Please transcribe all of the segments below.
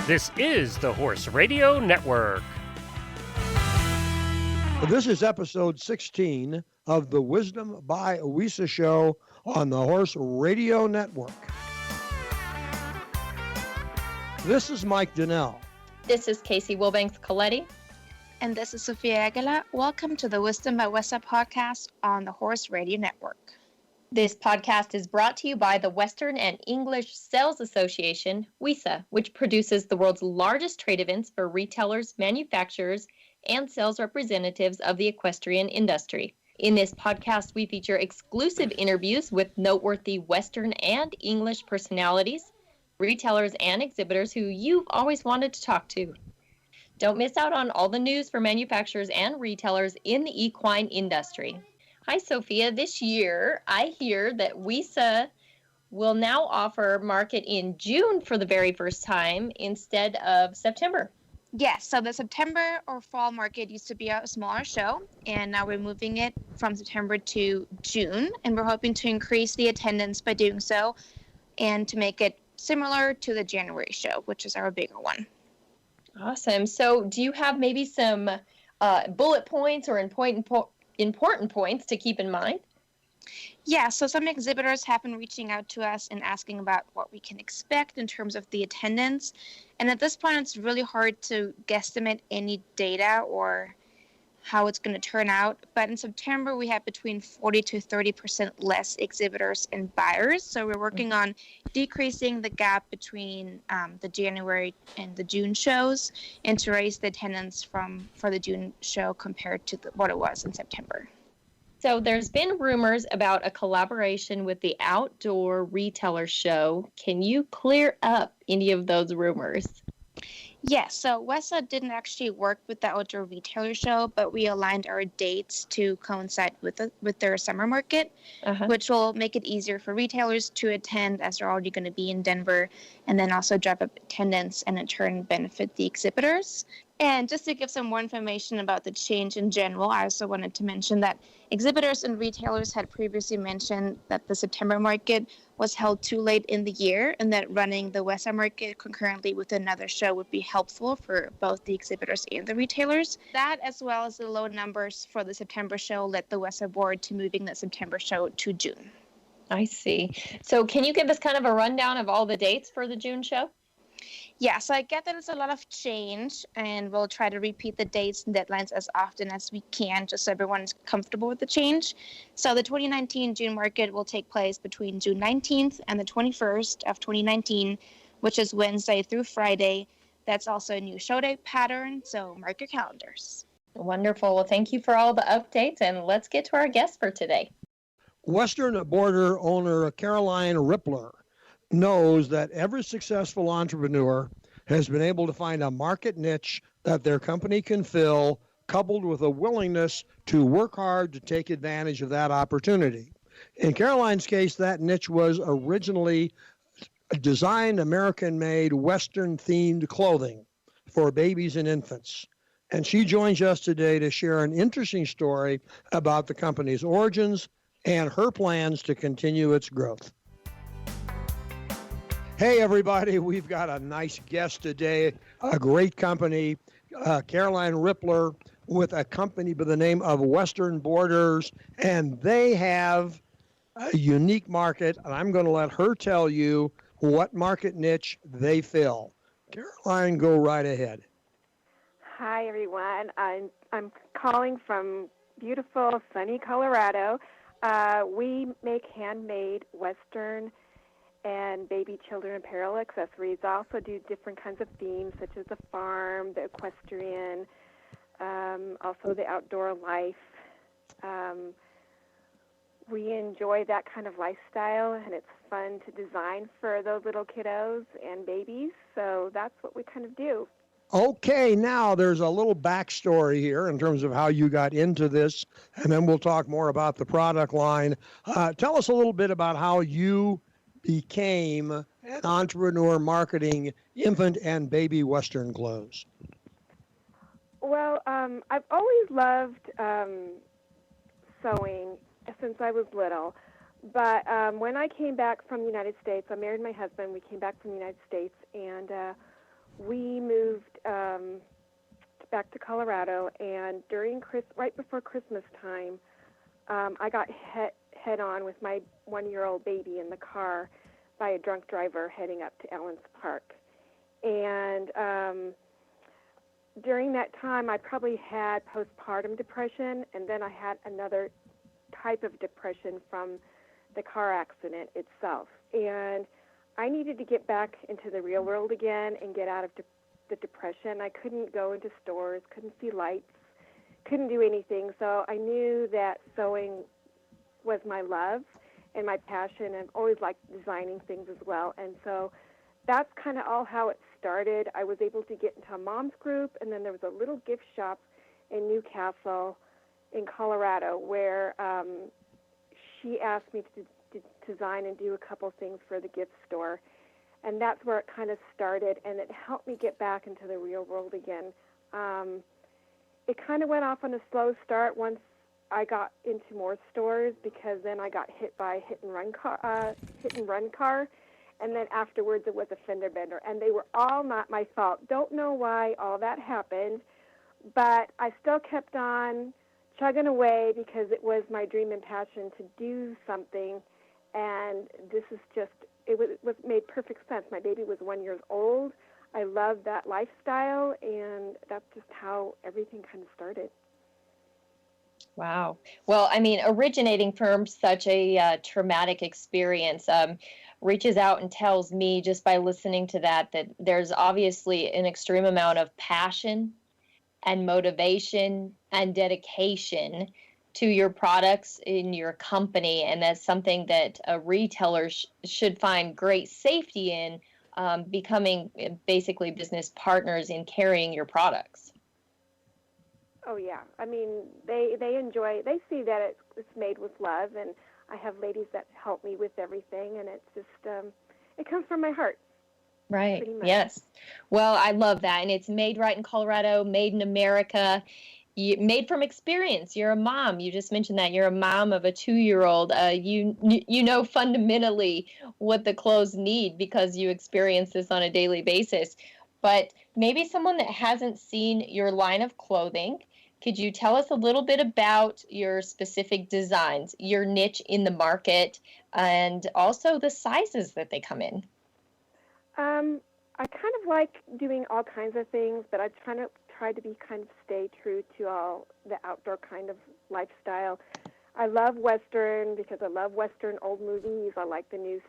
This is the Horse Radio Network. This is episode 16 of the Wisdom by WESA show on the Horse Radio Network. This is Mike Donnell. This is Casey Wilbanks-Coletti. And this is Sophia Aguilar. Welcome to the Wisdom by WESA podcast on the Horse Radio Network. This podcast is brought to you by the Western and English Sales Association, WESA, which produces the world's largest trade events for retailers, manufacturers, and sales representatives of the equestrian industry. In this podcast, we feature exclusive interviews with noteworthy Western and English personalities, retailers, and exhibitors who you've always wanted to talk to. Don't miss out on all the news for manufacturers and retailers in the equine industry. Hi, Sophia. This year, I hear that WESA will now offer market in June for the very first time instead of September. Yes, so the September or fall market used to be a smaller show, and now we're moving it from September to June, and we're hoping to increase the attendance by doing so and to make it similar to the January show, which is our bigger one. Awesome. So do you have maybe some bullet points or important points to keep in mind? Yeah, so some exhibitors have been reaching out to us and asking about what we can expect in terms of the attendance. And at this point, it's really hard to guesstimate any data or how it's going to turn out. But in September, we have between 40 to 30% less exhibitors and buyers. So we're working on decreasing the gap between the January and the June shows and to raise the attendance for the June show compared to what it was in September. So there's been rumors about a collaboration with the Outdoor Retailer Show. Can you clear up any of those rumors? Yes, so WESA didn't actually work with the Outdoor Retailer Show, but we aligned our dates to coincide with their summer market, which will make it easier for retailers to attend as they're already going to be in Denver, and then also drive up attendance and in turn benefit the exhibitors. And just to give some more information about the change in general, I also wanted to mention that exhibitors and retailers had previously mentioned that the September market was held too late in the year and that running the WESA market concurrently with another show would be helpful for both the exhibitors and the retailers. That, as well as the low numbers for the September show, led the WESA board to moving the September show to June. I see. So can you give us kind of a rundown of all the dates for the June show? Yeah, so I get that it's a lot of change, and we'll try to repeat the dates and deadlines as often as we can, just so everyone is comfortable with the change. So the 2019 June market will take place between June 19th and the 21st of 2019, which is Wednesday through Friday. That's also a new show day pattern, so mark your calendars. Wonderful. Well, thank you for all the updates, and let's get to our guest for today. Western border owner Caroline Riepler knows that every successful entrepreneur has been able to find a market niche that their company can fill, coupled with a willingness to work hard to take advantage of that opportunity. In Caroline's case, that niche was originally designed American-made Western-themed clothing for babies and infants. And she joins us today to share an interesting story about the company's origins and her plans to continue its growth. Hey, everybody, we've got a nice guest today, a great company, Caroline Riepler, with a company by the name of Western Borders, and they have a unique market, and I'm going to let her tell you what market niche they fill. Caroline, go right ahead. Hi, everyone. I'm calling from beautiful, sunny Colorado. We make handmade Western and baby children apparel accessories. I also do different kinds of themes, such as the farm, the equestrian, also the outdoor life. We enjoy that kind of lifestyle, and it's fun to design for those little kiddos and babies, so that's what we kind of do. Okay, now there's a little backstory here in terms of how you got into this, and then we'll talk more about the product line. Tell us a little bit about how you became an entrepreneur marketing infant and baby Western clothes. Well, I've always loved sewing since I was little. But when I came back from the United States, I married my husband. We came back from the United States, and we moved back to Colorado, and right before Christmas time, I got head on with my 1-year-old baby in the car by a drunk driver heading up to Ellens Park. And during that time, I probably had postpartum depression, and then I had another type of depression from the car accident itself. And I needed to get back into the real world again and get out of the depression. I couldn't go into stores, couldn't see lights, couldn't do anything. So I knew that sewing was my love and my passion, and I've always liked designing things as well. And so that's kind of all how it started. I was able to get into a mom's group, and then there was a little gift shop in Newcastle in Colorado where she asked me to design and do a couple things for the gift store. And that's where it kind of started, and it helped me get back into the real world again. It kind of went off on a slow start once I got into more stores, because then I got hit by a hit and run car, and then afterwards it was a fender bender, and they were all not my fault. Don't know why all that happened, but I still kept on chugging away because it was my dream and passion to do something, and this is just, it made perfect sense. My baby was 1 year old. I loved that lifestyle, and that's just how everything kind of started. Wow. Well, I mean, originating from such a traumatic experience reaches out and tells me, just by listening to that there's obviously an extreme amount of passion and motivation and dedication to your products in your company. And that's something that a retailer should find great safety in, becoming basically business partners in carrying your products. Oh, yeah. I mean, they see that it's made with love, and I have ladies that help me with everything, and it's just, it comes from my heart. Right. Yes. Well, I love that. And it's made right in Colorado, made in America, made from experience. You're a mom. You just mentioned that you're a mom of a 2-year-old. You know fundamentally what the clothes need because you experience this on a daily basis. But maybe someone that hasn't seen your line of clothing, could you tell us a little bit about your specific designs, your niche in the market, and also the sizes that they come in? I kind of like doing all kinds of things, but I try to be kind of stay true to all the outdoor kind of lifestyle. I love Western because I love Western old movies. I like the new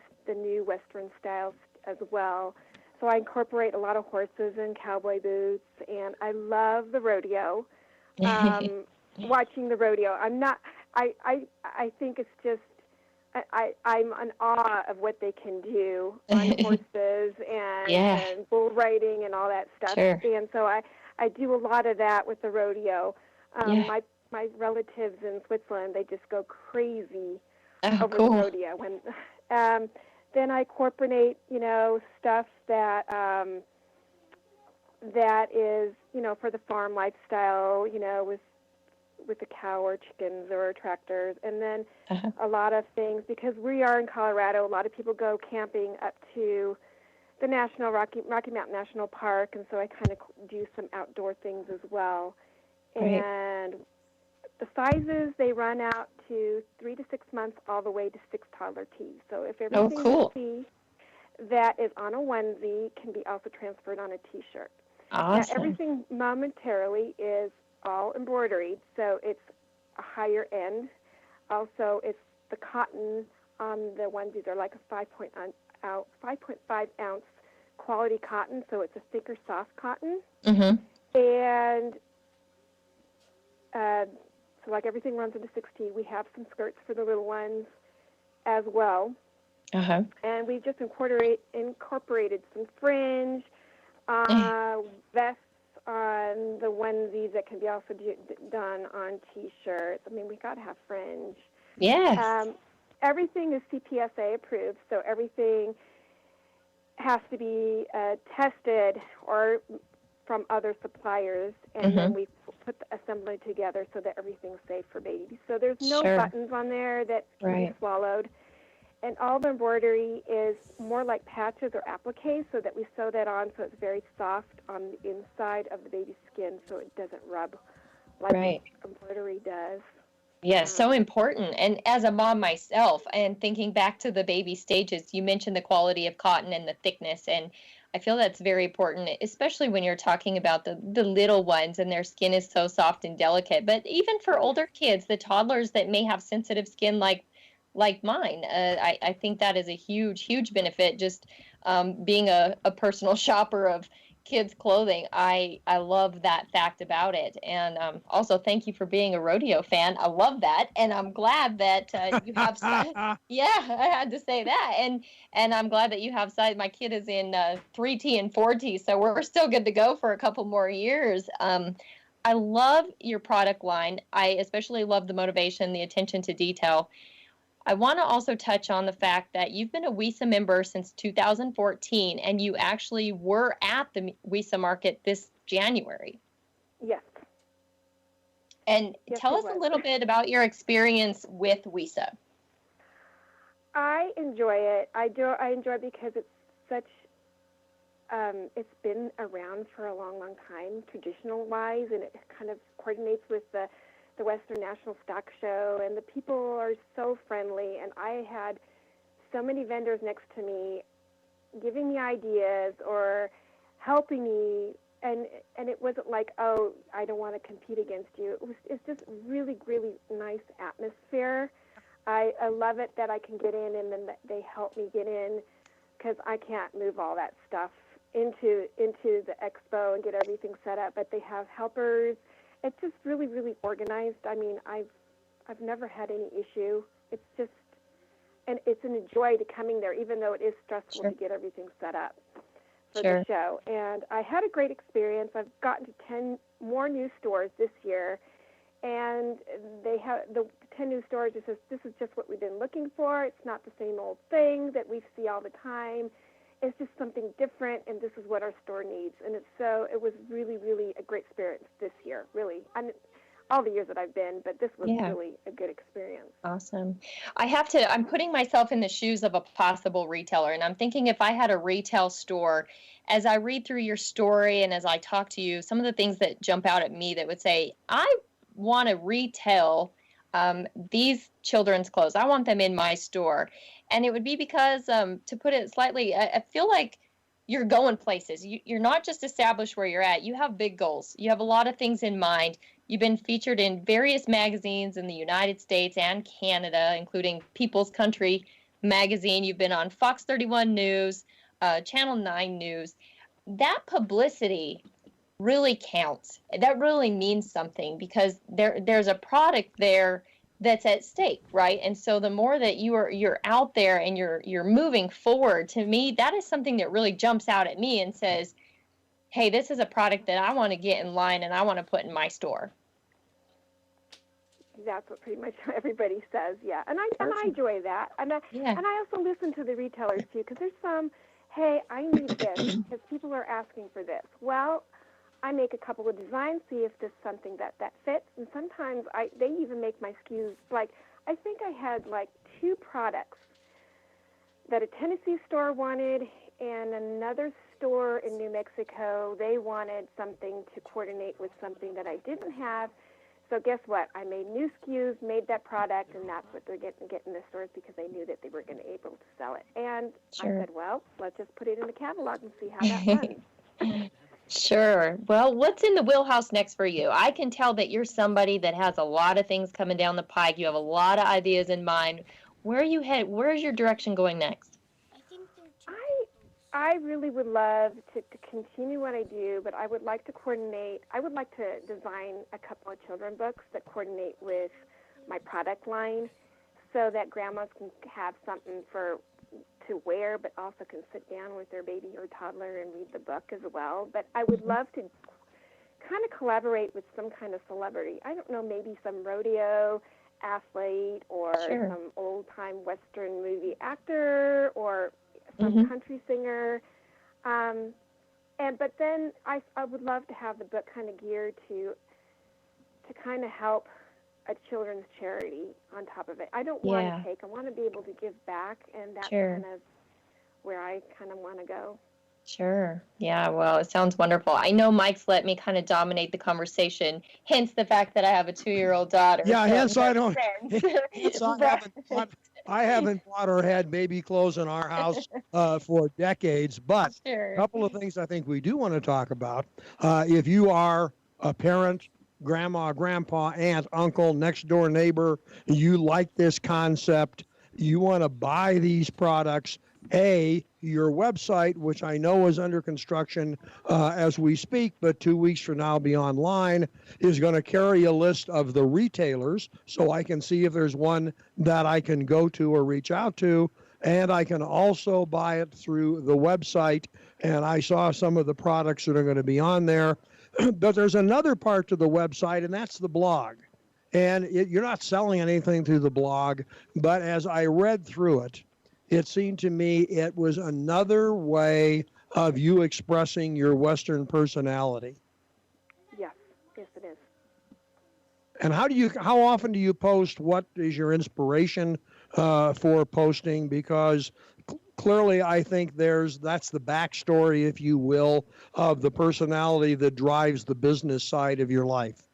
Western styles as well. So I incorporate a lot of horses and cowboy boots, and I love the rodeo. Watching the rodeo, I think it's just, I'm in awe of what they can do on horses and bull riding and all that stuff. Sure. And so I do a lot of that with the rodeo. My relatives in Switzerland, they just go crazy over the rodeo. Then I incorporate, stuff that is, for the farm lifestyle, with the cow or chickens or tractors, and then a lot of things, because we are in Colorado, a lot of people go camping up to the Rocky Mountain National Park, and so I kind of do some outdoor things as well. Right. And the sizes, they run out to 3 to 6 months all the way to 6 toddler tees. So if everything you see that is on a onesie can be also transferred on a T-shirt. Awesome. Now, everything momentarily is all embroidered, so it's a higher end. Also, it's the cotton on the onesies are like a 5.5 ounce quality cotton, so it's a thicker, soft cotton. And so like everything runs into 16. We have some skirts for the little ones as well. And we just incorporated some fringe, vests on the onesies that can be also done on T-shirts. I mean, we got to have fringe. Yes. Everything is CPSA approved, so everything has to be tested or from other suppliers, and then we put the assembly together so that everything's safe for babies. So there's no buttons on there that can be swallowed. And all the embroidery is more like patches or appliques, so that we sew that on so it's very soft on the inside of the baby's skin, so it doesn't rub like embroidery does. Yes, so important. And as a mom myself, and thinking back to the baby stages, you mentioned the quality of cotton and the thickness, and I feel that's very important, especially when you're talking about the little ones and their skin is so soft and delicate. But even for older kids, the toddlers that may have sensitive skin like mine, I think that is a huge benefit. Just being a personal shopper of kids clothing, I love that fact about it. And also thank you for being a rodeo fan. I love that, and I'm glad that you have yeah, I had to say that. And I'm glad that you have size. My kid is in 3T and 4T, so we're still good to go for a couple more years. I love your product line. I especially love the motivation, the attention to detail. I want to also touch on the fact that you've been a WESA member since 2014, and you actually were at the WESA market this January. Yes. And tell us a little bit about your experience with WESA. I enjoy it. I enjoy it because it's such, it's been around for a long time, traditional-wise, and it kind of coordinates with the Western National Stock Show, and the people are so friendly, and I had so many vendors next to me giving me ideas or helping me, and it wasn't like, oh, I don't want to compete against you. It's just really nice atmosphere. I love it that I can get in, and then they help me get in, because I can't move all that stuff into the expo and get everything set up, but they have helpers. It's just really organized. I mean, I've never had any issue. It's just, and it's a joy to coming there, even though it is stressful to get everything set up for the show. And I had a great experience. I've gotten to 10 more new stores this year, and they have the 10 new stores. It says, this is just what we've been looking for. It's not the same old thing that we see all the time. It's just something different, and this is what our store needs. And it was really a great experience this year, really. All the years that I've been, but this was really a good experience. Awesome. I'm putting myself in the shoes of a possible retailer, and I'm thinking if I had a retail store, as I read through your story and as I talk to you, some of the things that jump out at me that would say, I want to retail these children's clothes. I want them in my store. And it would be because, to put it slightly, I feel like you're going places. You're not just established where you're at. You have big goals. You have a lot of things in mind. You've been featured in various magazines in the United States and Canada, including People's Country magazine. You've been on Fox 31 News, Channel 9 News. That publicity really counts. That really means something, because there's a product there that's at stake, right? And so the more that you're out there and you're moving forward, to me, that is something that really jumps out at me and says, hey, this is a product that I want to get in line and I want to put in my store. That's what pretty much everybody says, yeah. And I enjoy that. And I also listen to the retailers too, because there's some, hey, I need this because people are asking for this. Well, I make a couple of designs, see if there's something that fits, and sometimes they even make my SKUs. Like, I think I had like 2 products that a Tennessee store wanted, and another store in New Mexico, they wanted something to coordinate with something that I didn't have. So guess what? I made new SKUs, made that product, and that's what they're getting in the stores, because they knew that they were going to be able to sell it. And I said, well, let's just put it in the catalog and see how that runs. Sure. Well, what's in the wheelhouse next for you? I can tell that you're somebody that has a lot of things coming down the pike. You have a lot of ideas in mind. Where are you headed? Where is your direction going next? I really would love to continue what I do, but I would like to coordinate. I would like to design a couple of children books that coordinate with my product line, so that grandmas can have something to wear, but also can sit down with their baby or toddler and read the book as well. But I would love to kind of collaborate with some kind of celebrity. I don't know, maybe some rodeo athlete or some old-time Western movie actor or some country singer. But then I would love to have the book kind of geared to kind of help a children's charity on top of it. I don't want to take. I want to be able to give back, and that's kind of where I kind of want to go. Sure. Yeah, well, it sounds wonderful. I know Mike's let me kind of dominate the conversation, hence the fact that I have a 2-year-old daughter. Yeah, so hence I don't. hence I haven't bought or had baby clothes in our house for decades. But a couple of things I think we do want to talk about. If you are a parent, grandma, grandpa, aunt, uncle, next door neighbor, you like this concept, you want to buy these products. Your website, which I know is under construction as we speak, but 2 weeks from now will be online, is going to carry a list of the retailers so I can see if there's one that I can go to or reach out to. And I can also buy it through the website. And I saw some of the products that are going to be on there. But there's another part to the website, and that's the blog. And you're not selling anything through the blog, but as I read through it, it seemed to me it was another way of you expressing your Western personality. Yes, it is. And how often do you post? What is your inspiration for posting? Because clearly I think that's the backstory, if you will, of the personality that drives the business side of your life.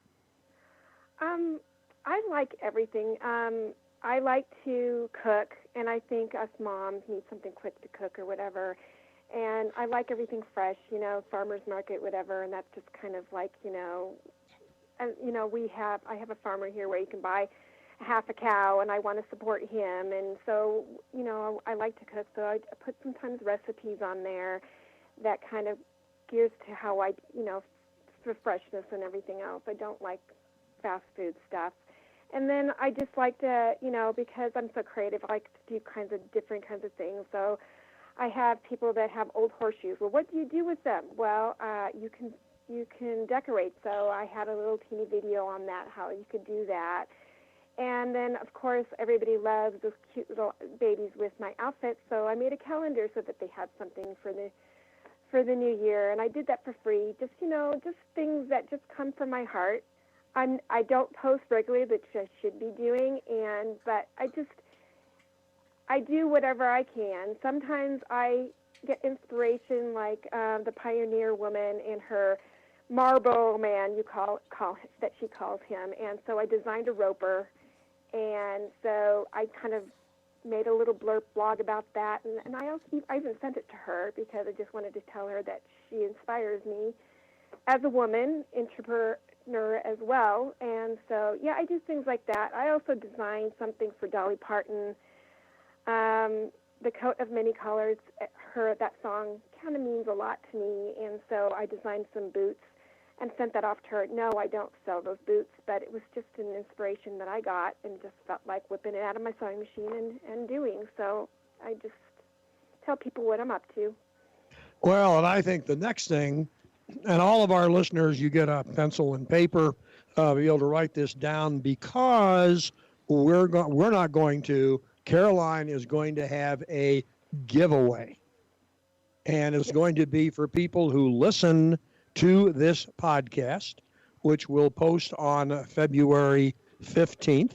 I like everything. I like to cook, and I think us moms need something quick to cook or whatever. And I like everything fresh, farmer's market, whatever. And that's just kind of like, and I have a farmer here where you can buy half a cow, and I want to support him. And so, I like to cook. So I put sometimes recipes on there that kind of gears to how I, for freshness and everything else. I don't like fast food stuff. And then I just like to, because I'm so creative, I like to do different kinds of things. So I have people that have old horseshoes. Well, what do you do with them? Well, you can decorate. So I had a little teeny video on that, how you could do that. And then, of course, everybody loves those cute little babies with my outfits. So I made a calendar so that they had something for the new year. And I did that for free, just things that just come from my heart. I don't post regularly, which I should be doing, but I do whatever I can. Sometimes I get inspiration, like the pioneer woman and her Marlboro man, that she calls him, and so I designed a roper, and so I kind of made a little blog about that, and I even sent it to her because I just wanted to tell her that she inspires me as a woman, entrepreneur as well. And so, I do things like that. I also designed something for Dolly Parton, The Coat of Many Colors. That song kind of means a lot to me, and so I designed some boots and sent that off to her. No, I don't sell those boots, but it was just an inspiration that I got and just felt like whipping it out of my sewing machine and doing. So I just tell people what I'm up to. Well, and I think the next thing, and all of our listeners, you get a pencil and paper, be able to write this down, because we're not going to. Caroline is going to have a giveaway, and it's going to be for people who listen to this podcast, which we'll post on February 15th.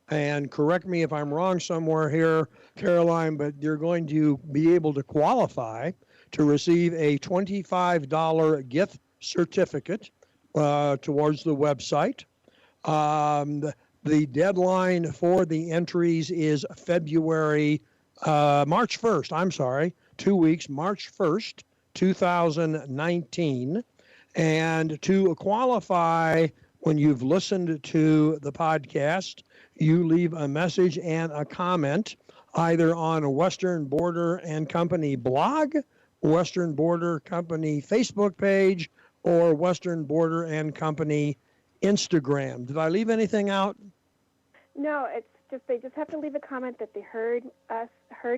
And correct me if I'm wrong somewhere here, Caroline, but you're going to be able to qualify to receive a $25 gift certificate towards the website. The deadline for the entries is March 1st. I'm sorry, 2 weeks, March 1st, 2019. And to qualify, when you've listened to the podcast, you leave a message and a comment either on a Western Border and Company blog, Western Border Company Facebook page, or Western Border and Company Instagram. Did I leave anything out? No, it's just they just have to leave a comment that they heard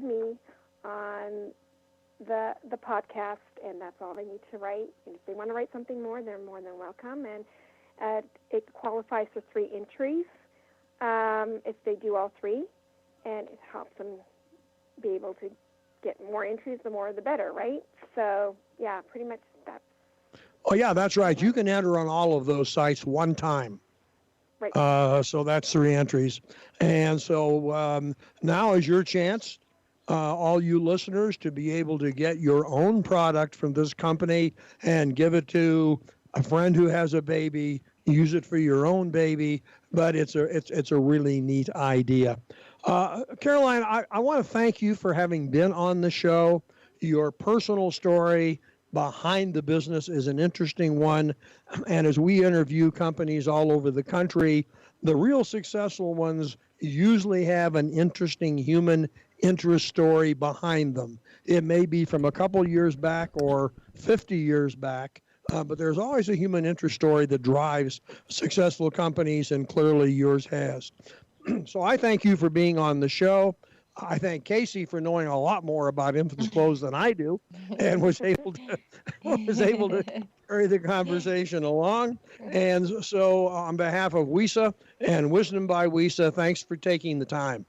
me on the podcast, and that's all they need to write. And if they want to write something more, they're more than welcome. And it qualifies for 3 entries if they do all 3, and it helps them be able to get more entries. The more, the better, right? So, pretty much that's. Oh, yeah, that's right. You can enter on all of those sites one time. Right. So that's 3 entries. And so now is your chance, all you listeners, to be able to get your own product from this company and give it to a friend who has a baby, use it for your own baby. But it's a really neat idea. Caroline, I want to thank you for having been on the show. Your personal story behind the business is an interesting one. And as we interview companies all over the country, the real successful ones usually have an interesting human interest story behind them. It may be from a couple years back or 50 years back, but there's always a human interest story that drives successful companies, and clearly yours has. So I thank you for being on the show. I thank Casey for knowing a lot more about infants' clothes than I do, and was able to carry the conversation along. And so, on behalf of WESA and Wisdom by WESA, thanks for taking the time.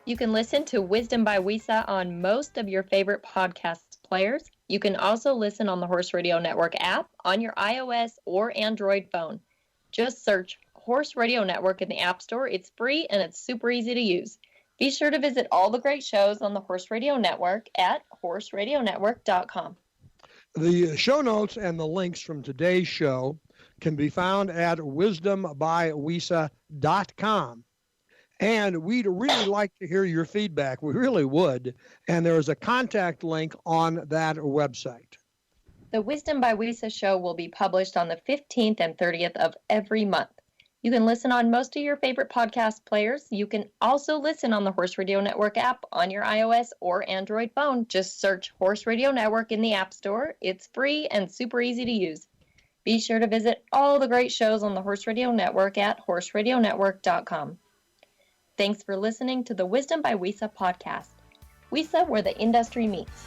You can listen to Wisdom by WESA on most of your favorite podcast players. You can also listen on the Horse Radio Network app on your iOS or Android phone. Just search Horse Radio Network in the App Store. It's free and it's super easy to use. Be sure to visit all the great shows on the Horse Radio Network at horseradionetwork.com. The show notes and the links from today's show can be found at wisdombywesa.com. And we'd really like to hear your feedback. We really would. And there's a contact link on that website. The Wisdom by WESA show will be published on the 15th and 30th of every month. You can listen on most of your favorite podcast players. You can also listen on the Horse Radio Network app on your iOS or Android phone. Just search Horse Radio Network in the App Store. It's free and super easy to use. Be sure to visit all the great shows on the Horse Radio Network at horseradionetwork.com. Thanks for listening to the Wisdom by WESA podcast. WESA, where the industry meets.